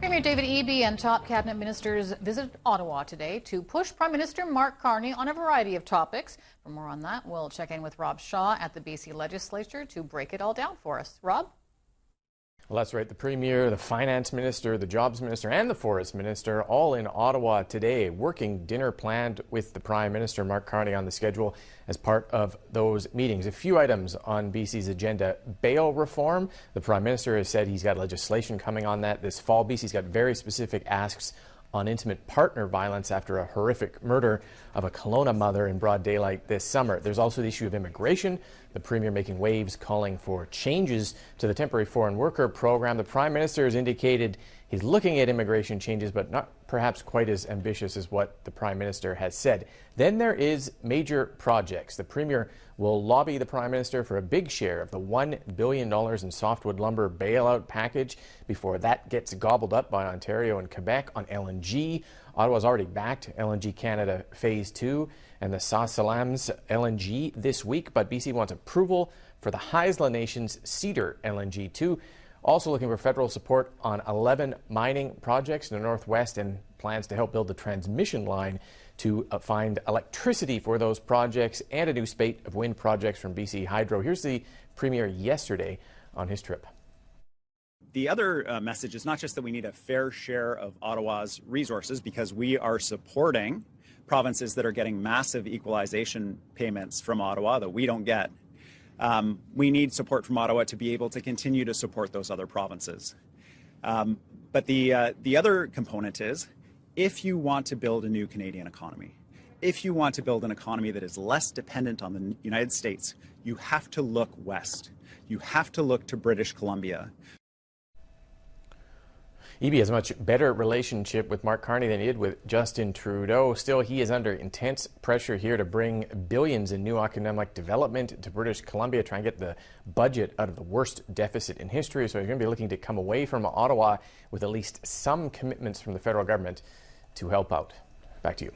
Premier David Eby and top cabinet ministers visit Ottawa today to push Prime Minister Mark Carney on a variety of topics. For more on that, we'll check in with Rob Shaw at the BC Legislature to break it all down for us. Rob? Well, that's right. The Premier, the Finance Minister, the Jobs Minister and the Forest Minister all in Ottawa today. Working dinner planned with the Prime Minister, Mark Carney, on the schedule as part of those meetings. A few items on BC's agenda. Bail reform. The Prime Minister has said he's got legislation coming on that this fall. BC's got very specific asks on intimate partner violence after a horrific murder of a Kelowna mother in broad daylight this summer. There's also the issue of immigration. The Premier making waves calling for changes to the temporary foreign worker program. The Prime Minister has indicated he's looking at immigration changes, but not perhaps quite as ambitious as what the Prime Minister has said. Then there is major projects. The Premier will lobby the Prime Minister for a big share of the $1 billion in softwood lumber bailout package before that gets gobbled up by Ontario and Quebec. On LNG, Ottawa's already backed LNG Canada Phase 2 and the Sasalams LNG this week, but BC wants approval for the Haisla Nation's Cedar LNG 2. Also looking for federal support on 11 mining projects in the Northwest and plans to help build the transmission line to find electricity for those projects, and a new spate of wind projects from BC Hydro. Here's the Premier yesterday on his trip. The other message is not just that we need a fair share of Ottawa's resources, because we are supporting provinces that are getting massive equalization payments from Ottawa that we don't get. We need support from Ottawa to be able to continue to support those other provinces. But the other component is, if you want to build a new Canadian economy, if you want to build an economy that is less dependent on the United States, you have to look west. You have to look to British Columbia. Eby has a much better relationship with Mark Carney than he did with Justin Trudeau. Still, he is under intense pressure here to bring billions in new economic development to British Columbia, try and get the budget out of the worst deficit in history. So he's going to be looking to come away from Ottawa with at least some commitments from the federal government to help out. Back to you.